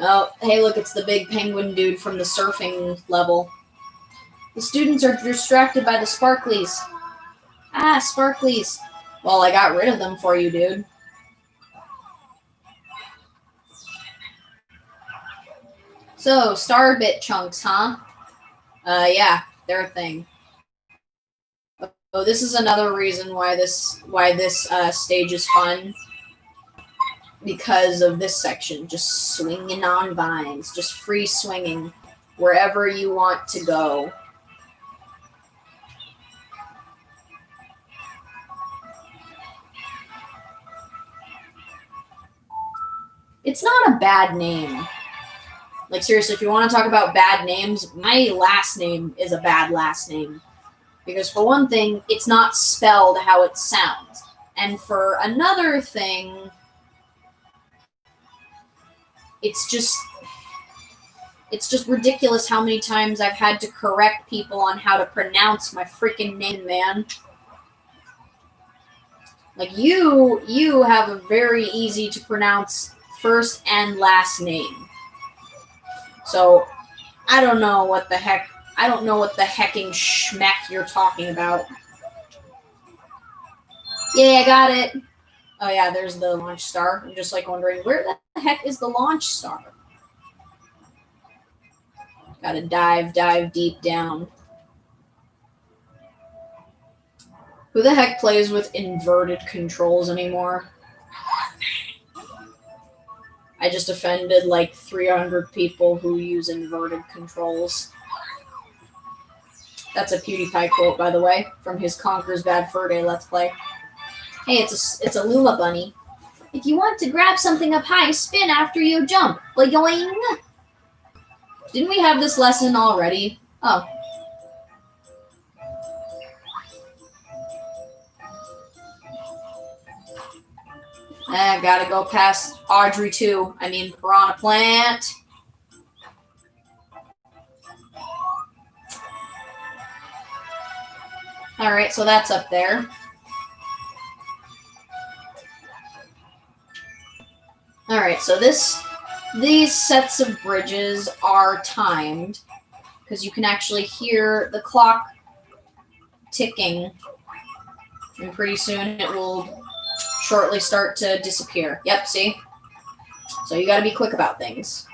Oh, hey, look, it's the big penguin dude from the surfing level. The students are distracted by the sparklies. Ah, sparklies. Well, I got rid of them for you, dude. So, starbit chunks, huh? Yeah, they're a thing. Oh, this is another reason why this stage is fun. Because of this section, just swinging on vines, just free swinging wherever you want to go. It's not a bad name. Like, seriously, if you want to talk about bad names, my last name is a bad last name. Because for one thing, it's not spelled how it sounds. And for another thing, it's just ridiculous how many times I've had to correct people on how to pronounce my freaking name, man. Like, you have a very easy to pronounce first and last name. So, I don't know what the hecking schmeck you're talking about. Yeah, I got it. Oh yeah, there's the launch star. I'm just like wondering where the heck is the launch star? Gotta dive deep down. Who the heck plays with inverted controls anymore? I just offended like 300 people who use inverted controls. That's a PewDiePie quote, by the way, from his Conker's Bad Fur Day Let's Play. Hey, it's a Luma bunny. If you want to grab something up high, spin after you jump. Boing! Didn't we have this lesson already? Oh. I gotta go past Audrey too. I mean, Piranha Plant. Alright, so that's up there. Alright, so these sets of bridges are timed because you can actually hear the clock ticking, and pretty soon it will shortly start to disappear. Yep, see? So you gotta be quick about things.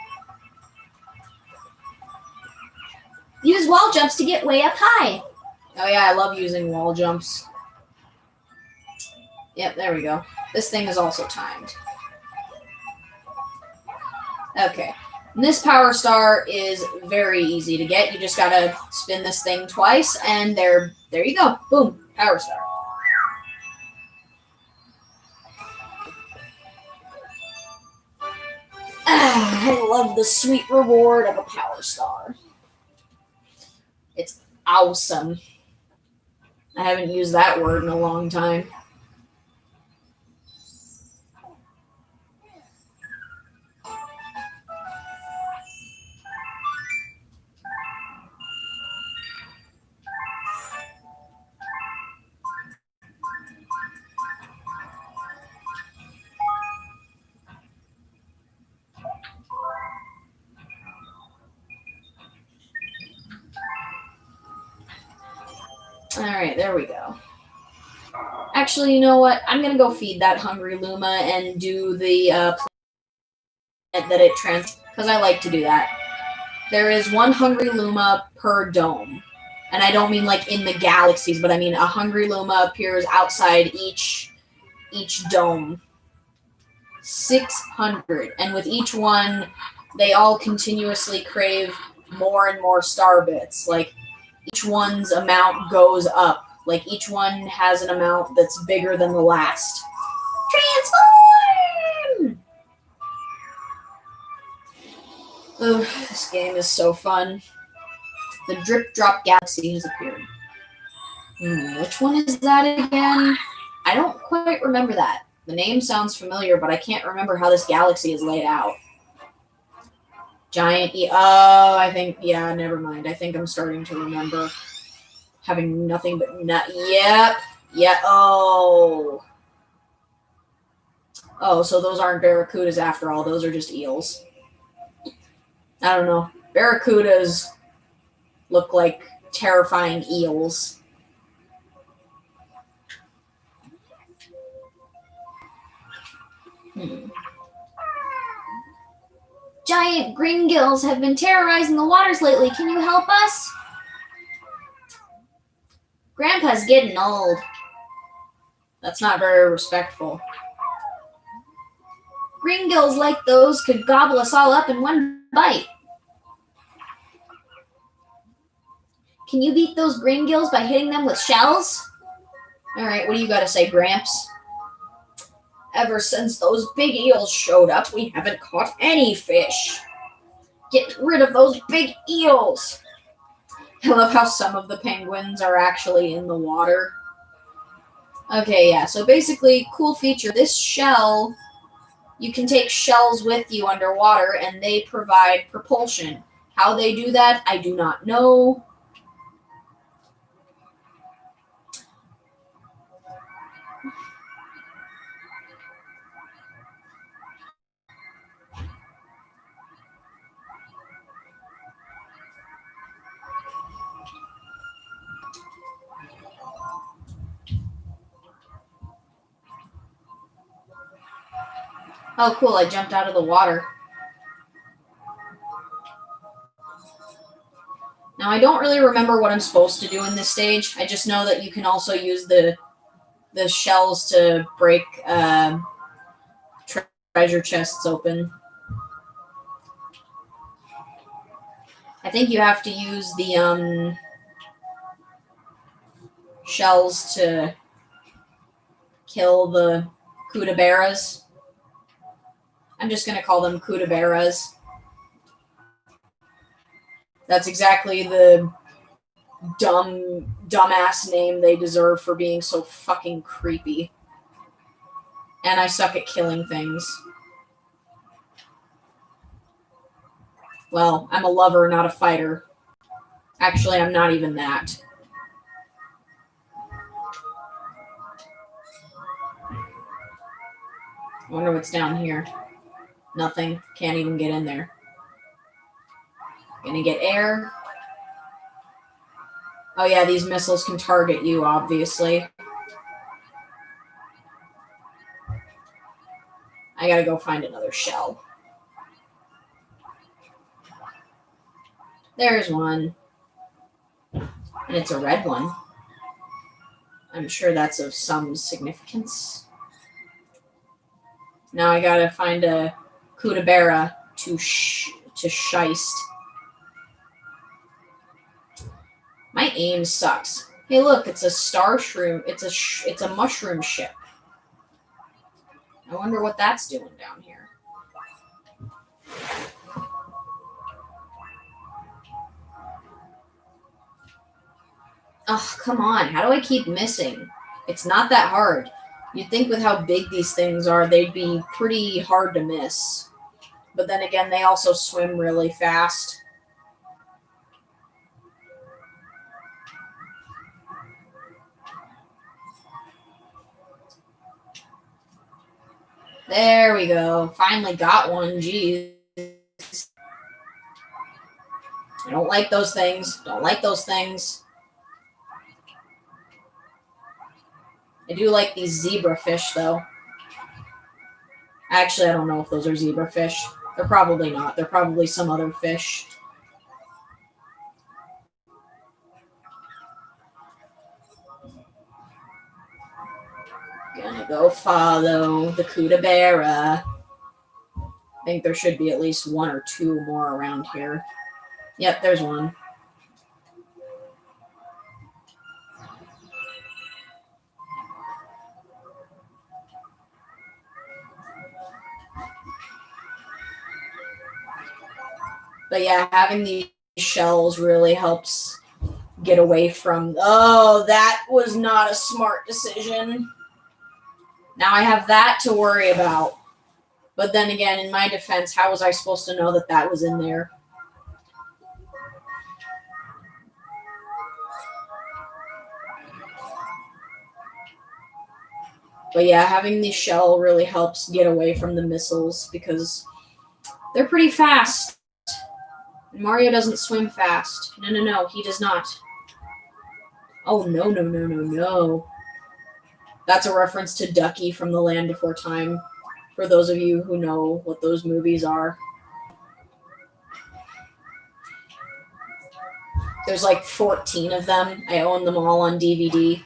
Use wall jumps to get way up high. Oh yeah, I love using wall jumps. Yep, there we go. This thing is also timed. Okay. And this power star is very easy to get. You just gotta spin this thing twice, and there you go. Boom, power star. I love the sweet reward of a power star. It's awesome. I haven't used that word in a long time. Alright, there we go. Actually, you know what? I'm gonna go feed that hungry Luma and do the planet that it because I like to do that. There is one hungry Luma per dome. And I don't mean like in the galaxies, but I mean a hungry Luma appears outside each dome. 600. And with each one, they all continuously crave more and more star bits. Like, each one's amount goes up. Like, each one has an amount that's bigger than the last. Transform! Ugh, this game is so fun. The Drip Drop Galaxy has appeared. Which one is that again? I don't quite remember that. The name sounds familiar, but I can't remember how this galaxy is laid out. Giant Oh, I think, yeah, never mind. I think I'm starting to remember having nothing but Yep. Yeah. Oh, so those aren't barracudas after all. Those are just eels. I don't know. Barracudas look like terrifying eels. Giant green gills have been terrorizing the waters lately. Can you help us? Grandpa's getting old. That's not very respectful. Green gills like those could gobble us all up in one bite. Can you beat those green gills by hitting them with shells? Alright, what do you gotta say, Gramps? Ever since those big eels showed up, we haven't caught any fish. Get rid of those big eels. I love how some of the penguins are actually in the water. Okay, yeah, so basically, cool feature. This shell, you can take shells with you underwater, and they provide propulsion. How they do that, I do not know. Oh, cool, I jumped out of the water. Now, I don't really remember what I'm supposed to do in this stage. I just know that you can also use the shells to break treasure chests open. I think you have to use the shells to kill the kootaberas. I'm just going to call them kootaberas. That's exactly the dumbass name they deserve for being so fucking creepy. And I suck at killing things. Well, I'm a lover, not a fighter. Actually, I'm not even that. I wonder what's down here. Nothing. Can't even get in there. Gonna get air. Oh yeah, these missiles can target you, obviously. I gotta go find another shell. There's one. And it's a red one. I'm sure that's of some significance. Now I gotta find a kootabera to shiest. My aim sucks. Hey, look, it's a star shroom. It's a mushroom ship. I wonder what that's doing down here. Oh, come on. How do I keep missing? It's not that hard. You'd think with how big these things are, they'd be pretty hard to miss. But then again, they also swim really fast. There we go. Finally got one. Jeez. I don't like those things. Don't like those things. I do like these zebrafish, though. Actually, I don't know if those are zebrafish. They're probably not. They're probably some other fish. Gonna go follow the kootabera. I think there should be at least one or two more around here. Yep, there's one. But yeah, having these shells really helps get away from... Oh, that was not a smart decision. Now I have that to worry about. But then again, in my defense, how was I supposed to know that that was in there? But yeah, having the shell really helps get away from the missiles because they're pretty fast. Mario doesn't swim fast. No, he does not. Oh, no. That's a reference to Ducky from The Land Before Time, for those of you who know what those movies are. There's like 14 of them. I own them all on DVD.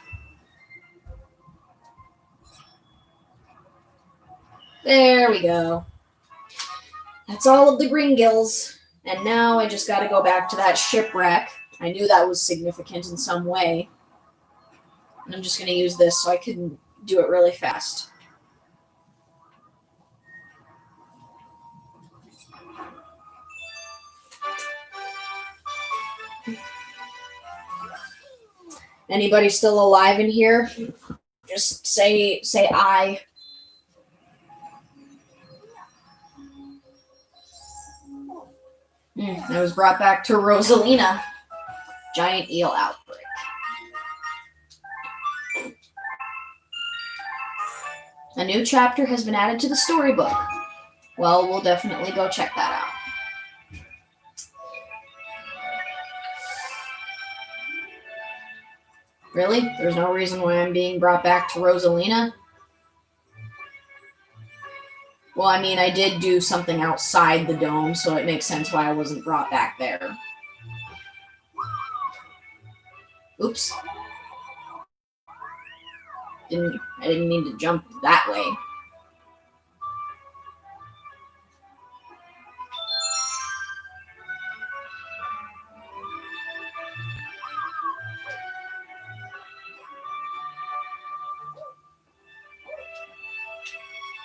There we go. That's all of the Gringills. And now I just gotta go back to that shipwreck. I knew that was significant in some way. And I'm just gonna use this so I can do it really fast. Anybody still alive in here? Just say I. I was brought back to Rosalina. Giant eel outbreak. A new chapter has been added to the storybook. Well, we'll definitely go check that out. Really? There's no reason why I'm being brought back to Rosalina? Well, I mean, I did do something outside the dome, so it makes sense why I wasn't brought back there. Oops. I didn't mean to jump that way.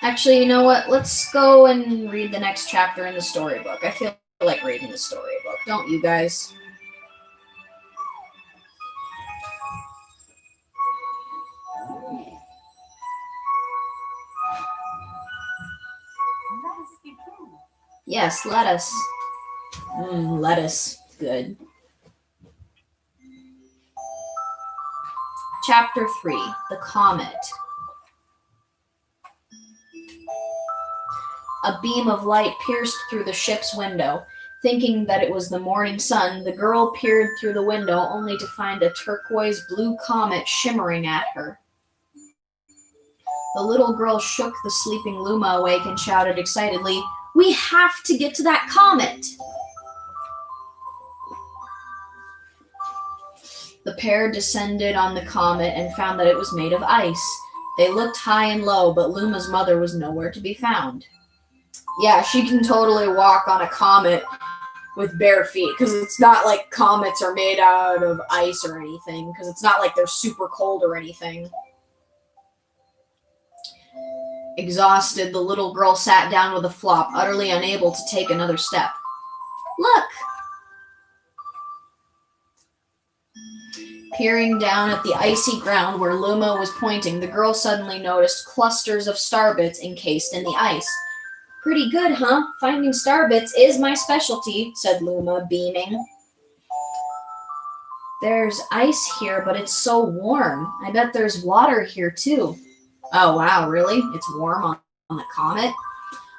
Actually, you know what? Let's go and read the next chapter in the storybook. I feel like reading the storybook, don't you guys? Yes, lettuce. Lettuce. Good. Chapter 3, The Comet. A beam of light pierced through the ship's window. Thinking that it was the morning sun, the girl peered through the window only to find a turquoise blue comet shimmering at her. The little girl shook the sleeping Luma awake and shouted excitedly, "We have to get to that comet!" The pair descended on the comet and found that it was made of ice. They looked high and low, but Luma's mother was nowhere to be found. Yeah, she can totally walk on a comet with bare feet, because it's not like comets are made out of ice or anything, because it's not like they're super cold or anything. Exhausted, the little girl sat down with a flop, utterly unable to take another step. Look! Peering down at the icy ground where Luma was pointing, the girl suddenly noticed clusters of starbits encased in the ice. Pretty good, huh? Finding starbits is my specialty, said Luma, beaming. There's ice here, but it's so warm. I bet there's water here, too. Oh, wow, really? It's warm on the comet?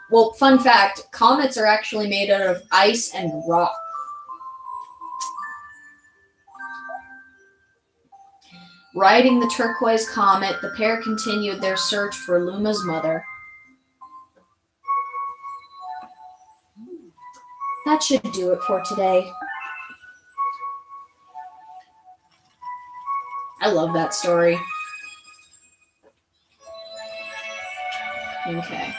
Well, fun fact, comets are actually made out of ice and rock. Riding the turquoise comet, the pair continued their search for Luma's mother. That should do it for today. I love that story. Okay.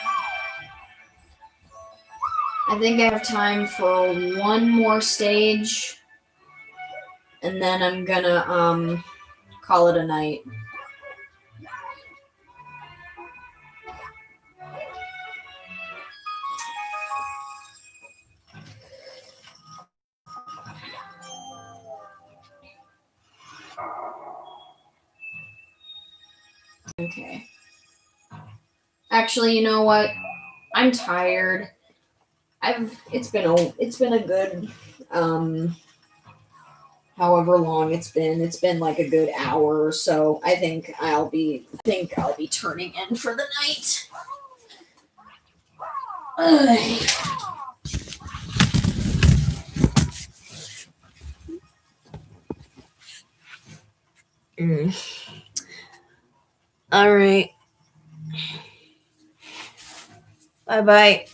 I think I have time for one more stage, and then I'm gonna call it a night. Okay. Actually, you know what? I'm tired. It's been a good however long it's been. It's been like a good hour or so. I think I'll be turning in for the night. Ugh. All right. Bye-bye.